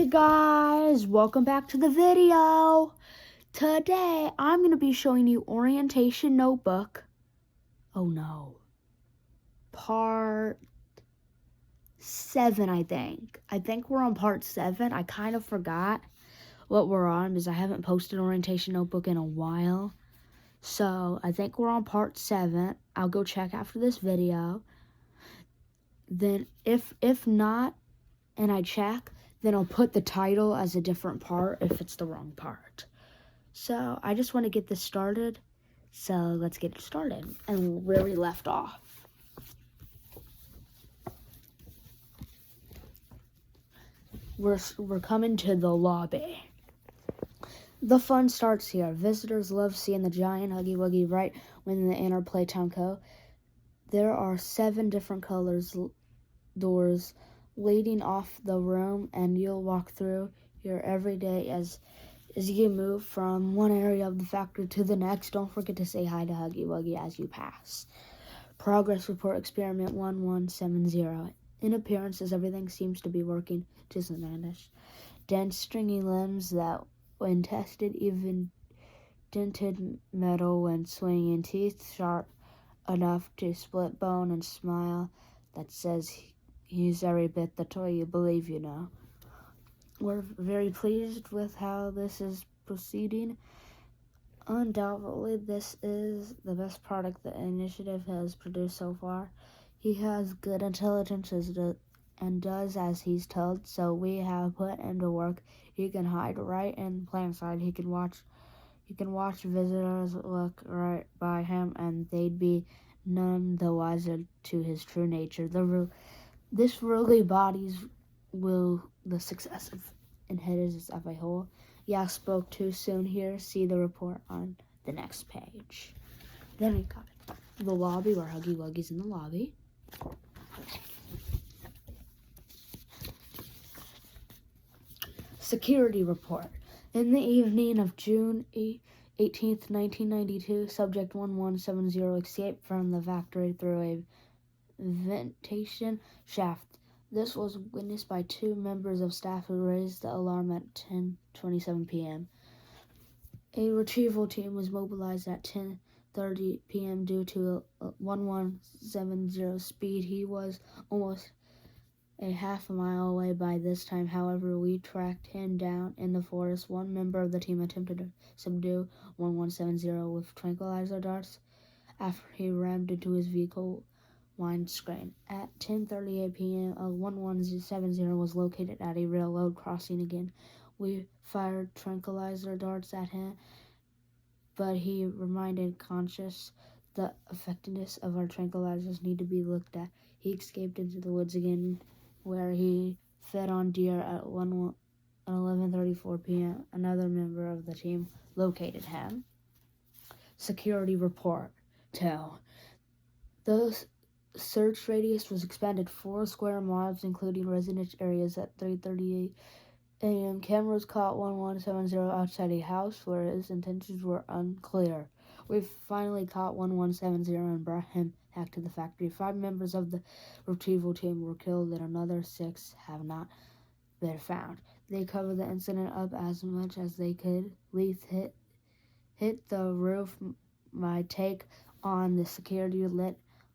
Hey guys, welcome back to the video. Today I'm going to be showing you orientation notebook. Oh no. Part 7, I think. I think we're on part 7. I kind of forgot what we're on because I haven't posted orientation notebook in a while. So I think we're on part 7. I'll go check after this video. Then if not, and I check, then I'll put the title as a different part if it's the wrong part. So I just want to get this started. So let's get it started and where we left off. We're coming to the lobby. The fun starts here. Visitors love seeing the giant Huggy Wuggy right when they enter Playtime Co. There are 7 different doors leading off the room, and you'll walk through here every day as you move from one area of the factory to the next. Don't forget to say hi to Huggy Wuggy as you pass. Progress report experiment 1170. In appearances, everything seems to be working just as managed. Dense, stringy limbs that, when tested, even dented metal when swinging. Teeth sharp enough to split bone, and smile that says he's every bit the toy you believe you know. We're very pleased with how this is proceeding. Undoubtedly, this is the best product the initiative has produced so far. He has good intelligence and does as he's told, so we have put him to work. He can hide right in plain sight. He can watch visitors look right by him, and they'd be none the wiser to his true nature. This really embodies the success of inheritance as a whole. Yeah, spoke too soon here. See the report on the next page. Then we got the lobby where Huggy Wuggy's in the lobby. Security report. In the evening of June 18th, 1992, Subject 1170 escaped from the factory through a ventilation shaft. This was witnessed by 2 members of staff who raised the alarm at 10:27 p.m. A retrieval team was mobilized at 10:30 p.m. due to 1170 speed. He was almost a half a mile away by this time. However, we tracked him down in the forest. One member of the team attempted to subdue 1170 with tranquilizer darts after he rammed into his vehicle windscreen. At 10:38 p.m., a 1170 was located at a railroad crossing again. We fired tranquilizer darts at him, but he remained conscious. The effectiveness of our tranquilizers need to be looked at. He escaped into the woods again, where he fed on deer at 11:34 p.m. Another member of the team located him. Security report. The search radius was expanded 4 square miles, including residential areas. At 3:38 a.m., cameras caught 1170 outside a house where his intentions were unclear. We finally caught 1170 and brought him back to the factory. 5 members of the retrieval team were killed and another 6 have not been found. They covered the incident up as much as they could. Leith hit the roof. My take on the security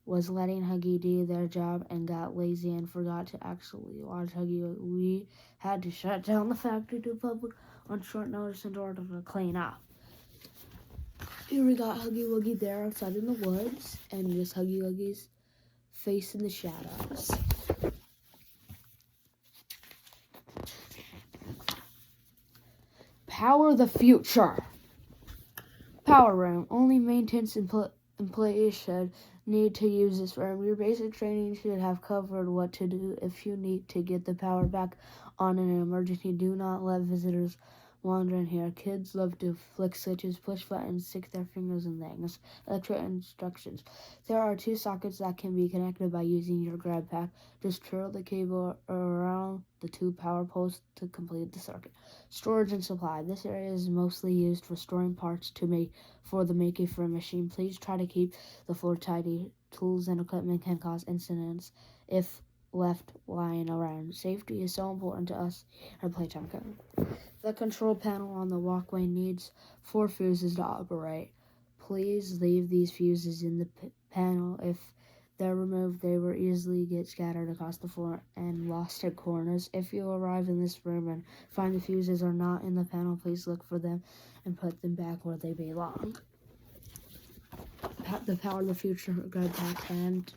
was letting Huggy do their job and got lazy and forgot to actually watch Huggy. We had to shut down the factory to the public on short notice in order to clean up. Here we got Huggy Wuggy there outside in the woods, and just Huggy Wuggy's face in the shadows. Power the future. Power room. Only maintenance employees should need to use this room. Your basic training should have covered what to do if you need to get the power back on in an emergency. Do not let visitors wander in here. Kids love to flick switches, push buttons, stick their fingers in things. Electric instructions. There are 2 sockets that can be connected by using your grab pack. Just twirl the cable around the 2 power poles to complete the circuit. Storage and supply. This area is mostly used for storing parts for the making for a machine. Please try to keep the floor tidy. Tools and equipment can cause incidents if left lying around. Safety is so important to us at Playtime Co. The control panel on the walkway needs 4 fuses to operate. Please leave these fuses in the panel. If they're removed, they will easily get scattered across the floor and lost at corners. If you arrive in this room and find the fuses are not in the panel, please look for them and put them back where they belong. The Power of the Future grab pack and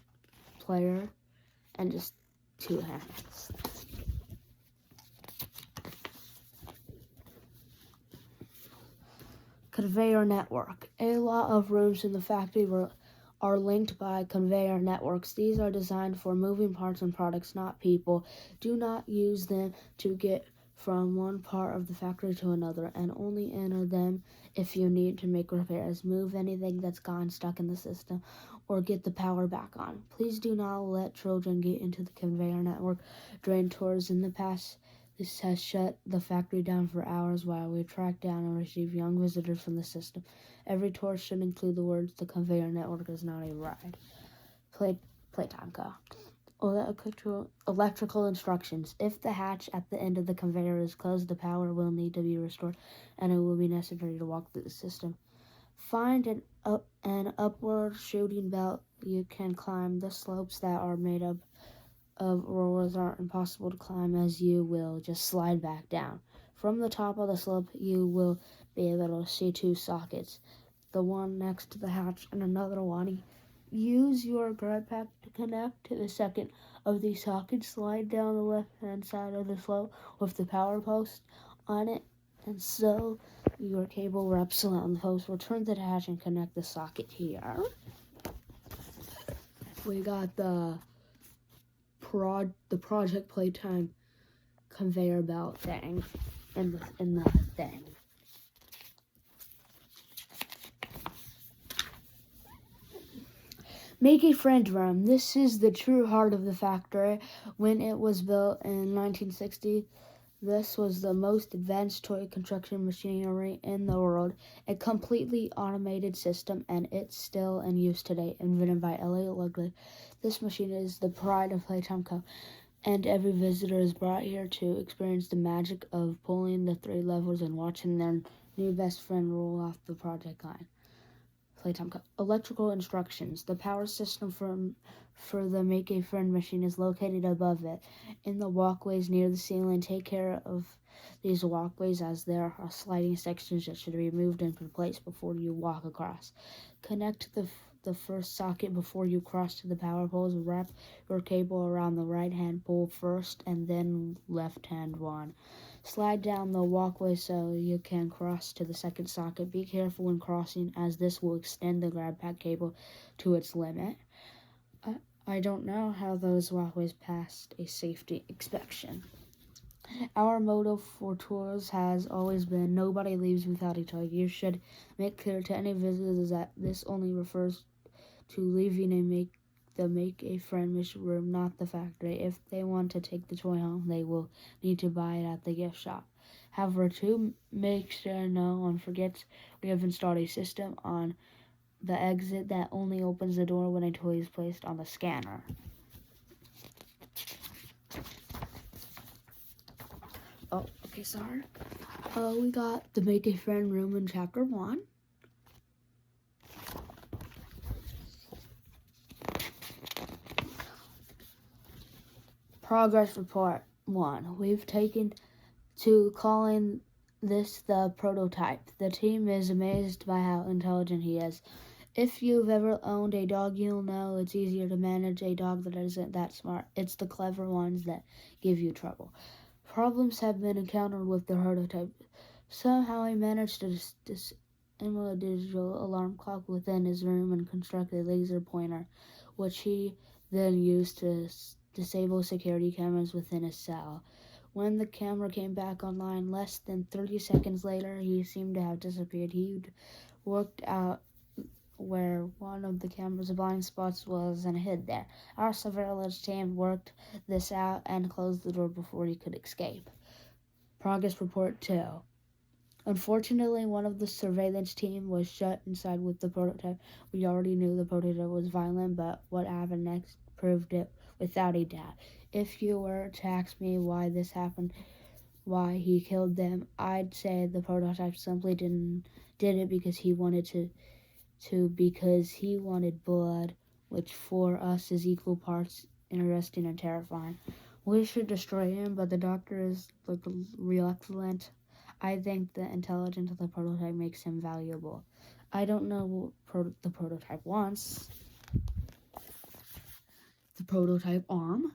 player, and just 2 hands. Conveyor network. A lot of rooms in the factory are linked by conveyor networks. These are designed for moving parts and products, not people. Do not use them to get from one part of the factory to another, and only enter them if you need to make repairs, move anything that's gotten stuck in the system, or get the power back on. Please do not let children get into the conveyor network during tours. In the past, this has shut the factory down for hours while we track down and receive young visitors from the system. Every tour should include the words, "The conveyor network is not a ride." Playtime Co. Electrical instructions. If the hatch at the end of the conveyor is closed, the power will need to be restored, and it will be necessary to walk through the system. Find an upward shooting belt you can climb. The slopes that are made up of rollers are impossible to climb, as you will just slide back down. From the top of the slope, you will be able to see 2 sockets, the one next to the hatch and another one. Use your grab pack to connect to the second of these sockets. Slide down the left-hand side of the slope with the power post on it, and so your cable wraps around the post. Return to the hatch and connect the socket here. We got the Project Playtime conveyor belt thing in the thing. Make a friend room. This is the true heart of the factory. When it was built in 1960, this was the most advanced toy construction machinery in the world, a completely automated system, and it's still in use today. Invented by Elliot Lugley, this machine is the pride of Playtime Co., and every visitor is brought here to experience the magic of pulling the 3 levers and watching their new best friend roll off the project line. Playtime Co. Electrical instructions. The power system for the Make a Friend machine is located above it. In the walkways near the ceiling, take care of these walkways, as there are sliding sections that should be moved and replaced before you walk across. Connect the first socket before you cross to the power poles. Wrap your cable around the right-hand pole first and then left-hand one. Slide down the walkway so you can cross to the second socket. Be careful when crossing, as this will extend the grab pack cable to its limit. I don't know how those walkways passed a safety inspection. Our motto for tours has always been, nobody leaves without a toy. You should make clear to any visitors that this only refers to leaving the Make a Friend mission room, not the factory. If they want to take the toy home, they will need to buy it at the gift shop. However, to make sure no one forgets, we have installed a system on the exit that only opens the door when a toy is placed on the scanner. Oh, okay, sorry. We got the Make a Friend room in Chapter 1. Progress Report 1. We've taken to calling this the prototype. The team is amazed by how intelligent he is. If you've ever owned a dog, you'll know it's easier to manage a dog that isn't that smart. It's the clever ones that give you trouble. Problems have been encountered with the prototype. Somehow he managed to disassemble a digital alarm clock within his room and construct a laser pointer, which he then used to disable security cameras within his cell. When the camera came back online less than 30 seconds later, he seemed to have disappeared. He'd worked out where one of the camera's blind spots was and hid there. Our surveillance team worked this out and closed the door before he could escape. Progress Report 2. Unfortunately, one of the surveillance team was shut inside with the prototype. We already knew the prototype was violent, but what happened next proved it without a doubt. if you were to ask me why this happened, why he killed them, I'd say the prototype simply did it because he wanted because he wanted blood, which for us is equal parts interesting and terrifying. We should destroy him, but the doctor is like real excellent. I think the intelligence of the prototype makes him valuable. I don't know what the prototype wants. The prototype arm.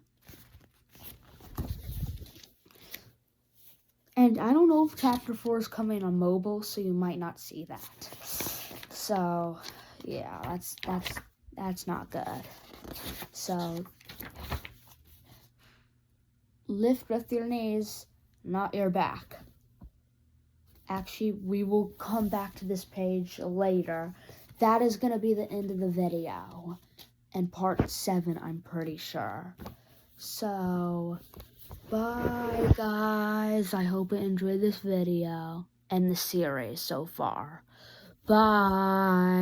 And I don't know if Chapter 4 is coming on mobile, so you might not see that. So, yeah, that's not good. So, lift with your knees, not your back. Actually, we will come back to this page later. That is going to be the end of the video. And part 7, I'm pretty sure. So, bye guys. I hope you enjoyed this video and the series so far. Bye.